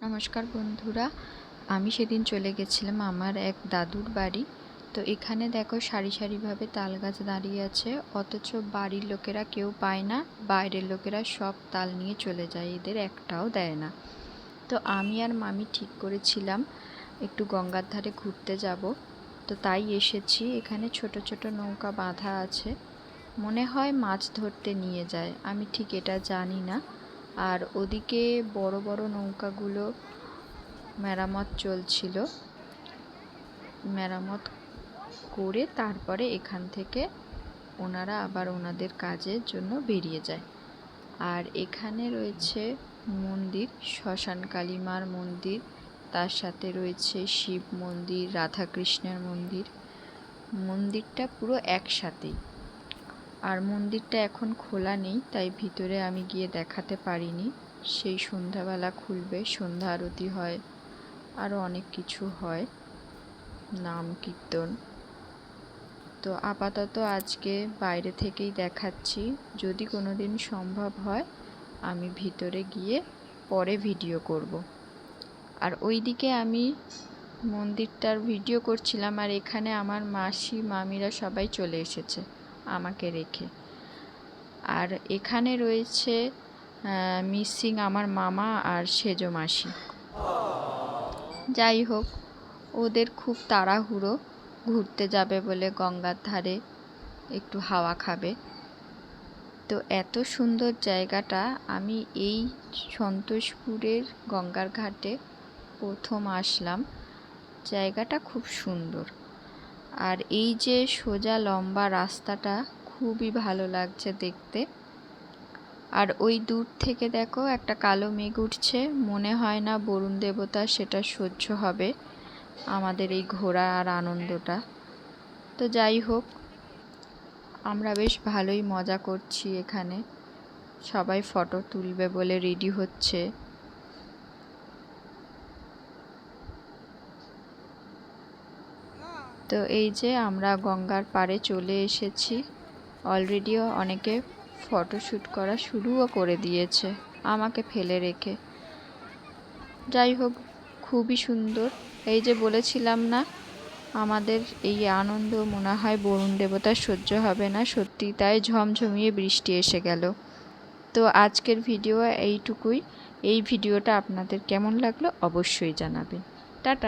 নমস্কার বন্ধুরা, আমি সেদিন চলে গেছিলাম আমার এক দাদুর বাড়ি। তো এখানে দেখো সারি সারিভাবে তাল গাছ দাঁড়িয়ে আছে, অথচ বাড়ির লোকেরা কেউ পায় না, বাইরের লোকেরা সব তাল নিয়ে চলে যায়, এদের একটাও দেয় না। তো আমি আর মামি ঠিক করেছিলাম একটু গঙ্গার ধারে ঘুরতে যাব। তো তাই এসেছি। এখানে ছোট ছোট নৌকা বাঁধা আছে, মনে হয় মাছ ধরতে নিয়ে যায়, আমি ঠিক এটা জানি না। আর ওদিকে বড় বড় নৌকাগুলো মেরামত চলছিল, মেরামত করে তারপরে এখান থেকে ওনারা আবার ওনাদের কাজের জন্য বেরিয়ে যায়। আর এখানে রয়েছে মন্দির, শ্মশান কালী মার মন্দির, তার সাথে রয়েছে শিব মন্দির, রাধাকৃষ্ণের মন্দির। মন্দিরটা পুরো একসাথেই। আর মন্দিরটা এখন খোলা নেই, তাই ভিতরে আমি গিয়ে দেখাতে পারিনি। সেই সন্ধ্যাবেলা খুলবে, সন্ধ্যা আরতি হয়, আরও অনেক কিছু হয়, নাম কীর্তন। তো আপাতত আজকে বাইরে থেকেই দেখাচ্ছি, যদি কোনো দিন সম্ভব হয় আমি ভিতরে গিয়ে পরে ভিডিও করব। আর ওইদিকে আমি মন্দিরটার ভিডিও করছিলাম, আর এখানে আমার মাসি মামিরা সবাই চলে এসেছে আমাকে রেখে। আর এখানে রয়েছে মিসিং আমার মামা আর সেজো মাসি। যাই হোক, ওদের খুব তাড়াহুড়ো, ঘুরতে যাবে বলে গঙ্গার ধারে একটু হাওয়া খাবে। তো এত সুন্দর জায়গাটা, আমি এই সন্তোষপুরের গঙ্গার ঘাটে প্রথম আসলাম। জায়গাটা খুব সুন্দর, আর এই যে সোজা লম্বা রাস্তাটা খুবই ভালো লাগছে দেখতে। আর ওই দূর থেকে দেখো একটা কালো মেঘ উঠছে, মনে হয় না বরুণ দেবতা সেটা সহ্য হবে আমাদের এই ঘোরা আর আনন্দটা। তো যাই হোক, আমরা বেশ ভালোই মজা করছি এখানে, সবাই ফটো তুলবে বলে রেডি হচ্ছে। তো এই যে আমরা গঙ্গার পাড়ে চলে এসেছি, অলরেডিও অনেকে ফটোশ্যুট করা শুরুও করে দিয়েছে আমাকে ফেলে রেখে। যাই হোক, খুবই সুন্দর। এই যে বলেছিলাম না, আমাদের এই আনন্দ মনে হয় বরুণ দেবতার সহ্য হবে না, সত্যি তাই, ঝমঝমিয়ে বৃষ্টি এসে গেল। তো আজকের ভিডিও এইটুকুই। এই ভিডিওটা আপনাদের কেমন লাগলো অবশ্যই জানাবেন। টাটা।